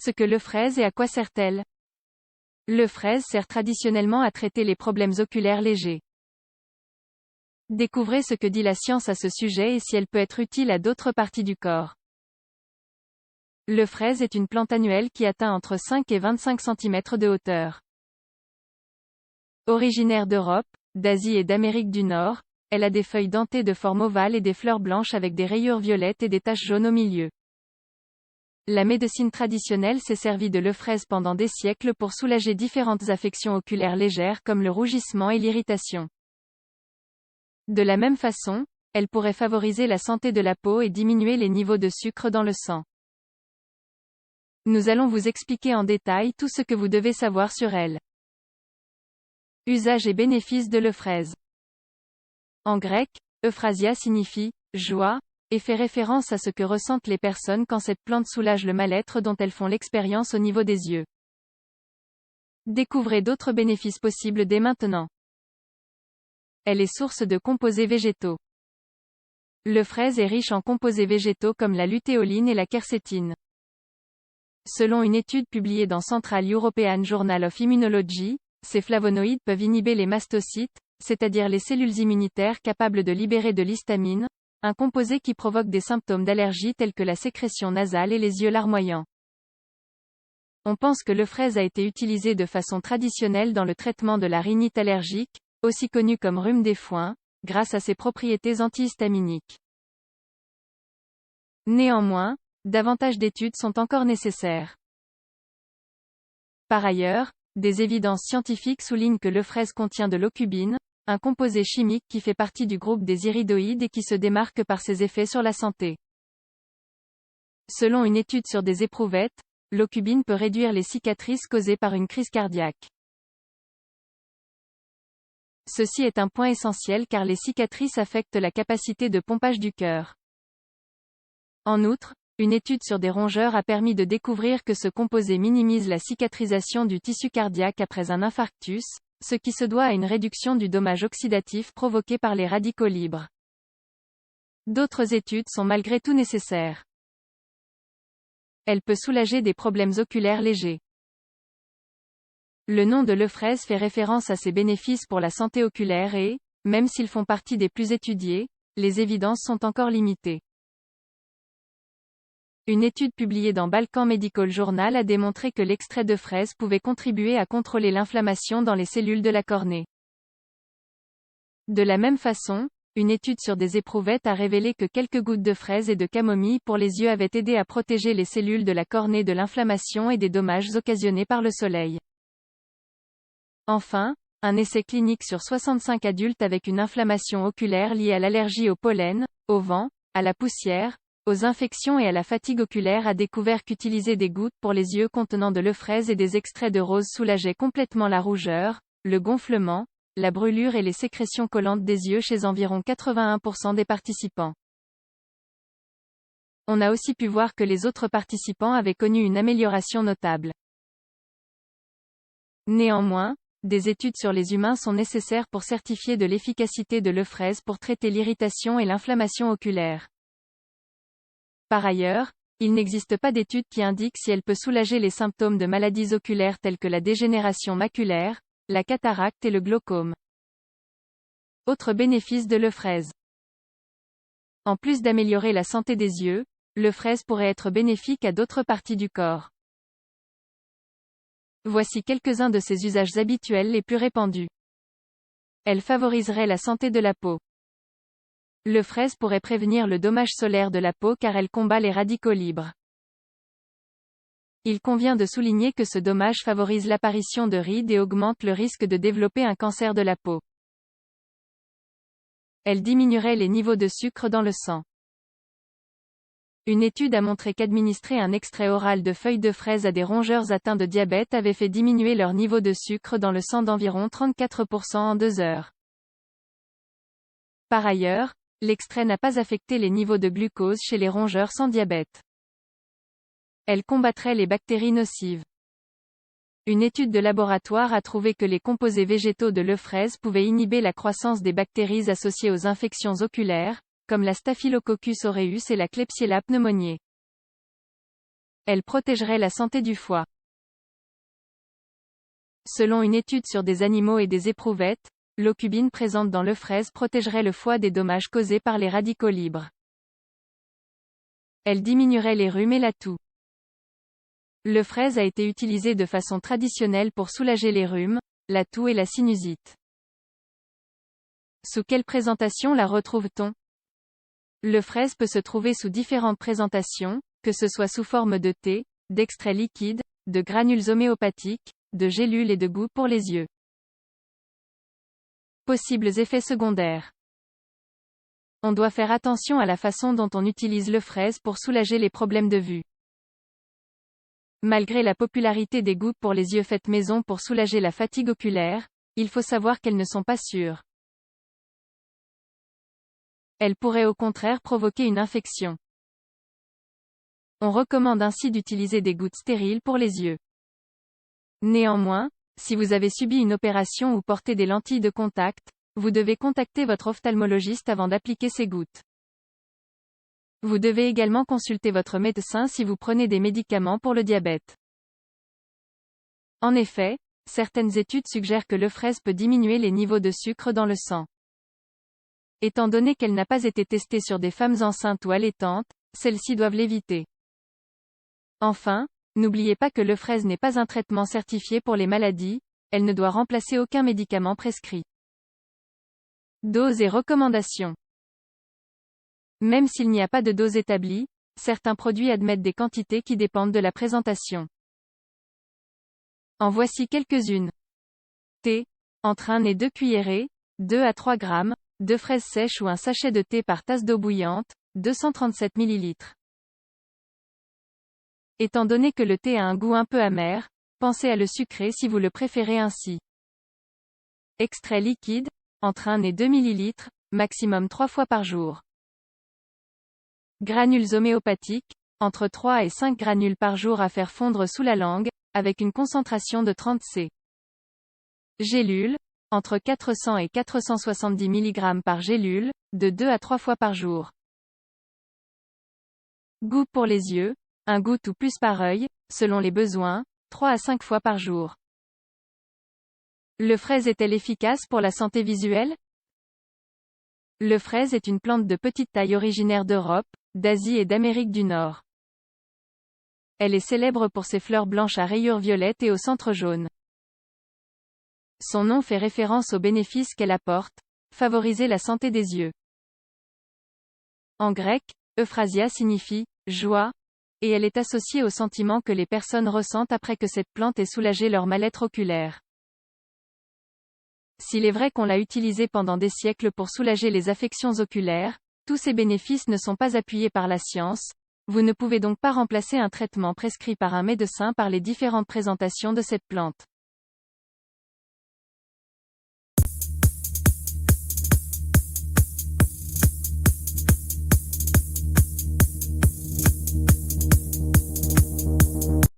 ce que l'euphrèse et à quoi sert-elle? L'euphrèse sert traditionnellement à traiter les problèmes oculaires légers. Découvrez ce que dit la science à ce sujet et si elle peut être utile à d'autres parties du corps. L'euphrèse est une plante annuelle qui atteint entre 5 et 25 cm de hauteur. Originaire d'Europe, d'Asie et d'Amérique du Nord, elle a des feuilles dentées de forme ovale et des fleurs blanches avec des rayures violettes et des taches jaunes au milieu. La médecine traditionnelle s'est servie de l'euphrèse pendant des siècles pour soulager différentes affections oculaires légères comme le rougissement et l'irritation. De la même façon, elle pourrait favoriser la santé de la peau et diminuer les niveaux de sucre dans le sang. Nous allons vous expliquer en détail tout ce que vous devez savoir sur elle. Usage et bénéfices de l'euphrèse. En grec, euphrasia signifie « joie » et fait référence à ce que ressentent les personnes quand cette plante soulage le mal-être dont elles font l'expérience au niveau des yeux. Découvrez d'autres bénéfices possibles dès maintenant. Elle est source de composés végétaux. L'euphrèse est riche en composés végétaux comme la lutéoline et la quercétine. Selon une étude publiée dans Central European Journal of Immunology, ces flavonoïdes peuvent inhiber les mastocytes, c'est-à-dire les cellules immunitaires capables de libérer de l'histamine, un composé qui provoque des symptômes d'allergie tels que la sécrétion nasale et les yeux larmoyants. On pense que l'euphrèse a été utilisée de façon traditionnelle dans le traitement de la rhinite allergique, aussi connue comme rhume des foins, grâce à ses propriétés antihistaminiques. Néanmoins, davantage d'études sont encore nécessaires. Par ailleurs, des évidences scientifiques soulignent que l'euphrèse contient de l'ocubine, un composé chimique qui fait partie du groupe des iridoïdes et qui se démarque par ses effets sur la santé. Selon une étude sur des éprouvettes, l'ocubine peut réduire les cicatrices causées par une crise cardiaque. Ceci est un point essentiel car les cicatrices affectent la capacité de pompage du cœur. En outre, une étude sur des rongeurs a permis de découvrir que ce composé minimise la cicatrisation du tissu cardiaque après un infarctus, ce qui se doit à une réduction du dommage oxydatif provoqué par les radicaux libres. D'autres études sont malgré tout nécessaires. Elle peut soulager des problèmes oculaires légers. Le nom de l'euphrèse fait référence à ses bénéfices pour la santé oculaire et, même s'ils font partie des plus étudiés, les évidences sont encore limitées. Une étude publiée dans Balkan Medical Journal a démontré que l'extrait de fraise pouvait contribuer à contrôler l'inflammation dans les cellules de la cornée. De la même façon, une étude sur des éprouvettes a révélé que quelques gouttes de fraise et de camomille pour les yeux avaient aidé à protéger les cellules de la cornée de l'inflammation et des dommages occasionnés par le soleil. Enfin, un essai clinique sur 65 adultes avec une inflammation oculaire liée à l'allergie au pollen, au vent, à la poussière, aux infections et à la fatigue oculaire a découvert qu'utiliser des gouttes pour les yeux contenant de l'euphrèse et des extraits de rose soulageait complètement la rougeur, le gonflement, la brûlure et les sécrétions collantes des yeux chez environ 81% des participants. On a aussi pu voir que les autres participants avaient connu une amélioration notable. Néanmoins, des études sur les humains sont nécessaires pour certifier de l'efficacité de l'euphrèse pour traiter l'irritation et l'inflammation oculaire. Par ailleurs, il n'existe pas d'études qui indiquent si elle peut soulager les symptômes de maladies oculaires telles que la dégénération maculaire, la cataracte et le glaucome. Autre bénéfice de l'euphrèse. En plus d'améliorer la santé des yeux, l'euphrèse pourrait être bénéfique à d'autres parties du corps. Voici quelques-uns de ses usages habituels les plus répandus. Elle favoriserait la santé de la peau. L'euphrèse pourrait prévenir le dommage solaire de la peau car elle combat les radicaux libres. Il convient de souligner que ce dommage favorise l'apparition de rides et augmente le risque de développer un cancer de la peau. Elle diminuerait les niveaux de sucre dans le sang. Une étude a montré qu'administrer un extrait oral de feuilles de fraise à des rongeurs atteints de diabète avait fait diminuer leur niveau de sucre dans le sang d'environ 34% en 2 heures. Par ailleurs, l'extrait n'a pas affecté les niveaux de glucose chez les rongeurs sans diabète. Elle combattrait les bactéries nocives. Une étude de laboratoire a trouvé que les composés végétaux de l'euphrèse pouvaient inhiber la croissance des bactéries associées aux infections oculaires, comme la Staphylococcus aureus et la Klebsiella pneumoniae. elle protégerait la santé du foie. Selon une étude sur des animaux et des éprouvettes, l'aucubine présente dans le fraise protégerait le foie des dommages causés par les radicaux libres. Elle diminuerait les rhumes et la toux. Le fraise a été utilisé de façon traditionnelle pour soulager les rhumes, la toux et la sinusite. Sous quelle présentation la retrouve-t-on? Le fraise peut se trouver sous différentes présentations, que ce soit sous forme de thé, d'extrait liquide, de granules homéopathiques, de gélules et de gouttes pour les yeux. Possibles effets secondaires. On doit faire attention à la façon dont on utilise le fraise pour soulager les problèmes de vue. Malgré la popularité des gouttes pour les yeux faites maison pour soulager la fatigue oculaire, il faut savoir qu'elles ne sont pas sûres. Elles pourraient au contraire provoquer une infection. On recommande ainsi d'utiliser des gouttes stériles pour les yeux. Néanmoins, si vous avez subi une opération ou portez des lentilles de contact, vous devez contacter votre ophtalmologiste avant d'appliquer ces gouttes. Vous devez également consulter votre médecin si vous prenez des médicaments pour le diabète. En effet, certaines études suggèrent que le fraise peut diminuer les niveaux de sucre dans le sang. Étant donné qu'elle n'a pas été testée sur des femmes enceintes ou allaitantes, celles-ci doivent l'éviter. Enfin, n'oubliez pas que le fraise n'est pas un traitement certifié pour les maladies, elle ne doit remplacer aucun médicament prescrit. Doses et recommandations. Même s'il n'y a pas de dose établie, certains produits admettent des quantités qui dépendent de la présentation. En voici quelques-unes. Thé. Entre 1 et 2 cuillerées, 2 à 3 grammes, de fraises sèches ou un sachet de thé par tasse d'eau bouillante, 237 ml. Étant donné que le thé a un goût un peu amer, pensez à le sucrer si vous le préférez ainsi. Extrait liquide, entre 1 et 2 ml, maximum 3 fois par jour. Granules homéopathiques, entre 3 et 5 granules par jour à faire fondre sous la langue, avec une concentration de 30 c. Gélules, entre 400 et 470 mg par gélule, de 2 à 3 fois par jour. Gouttes pour les yeux, un goutte ou plus par œil, selon les besoins, 3 à 5 fois par jour. Le fraise est-elle efficace pour la santé visuelle? Le fraise est une plante de petite taille originaire d'Europe, d'Asie et d'Amérique du Nord. Elle est célèbre pour ses fleurs blanches à rayures violettes et au centre jaune. Son nom fait référence aux bénéfices qu'elle apporte, favoriser la santé des yeux. En grec, euphrasia signifie « joie », et elle est associée au sentiment que les personnes ressentent après que cette plante ait soulagé leur mal-être oculaire. S'il est vrai qu'on l'a utilisée pendant des siècles pour soulager les affections oculaires, tous ces bénéfices ne sont pas appuyés par la science, vous ne pouvez donc pas remplacer un traitement prescrit par un médecin par les différentes présentations de cette plante.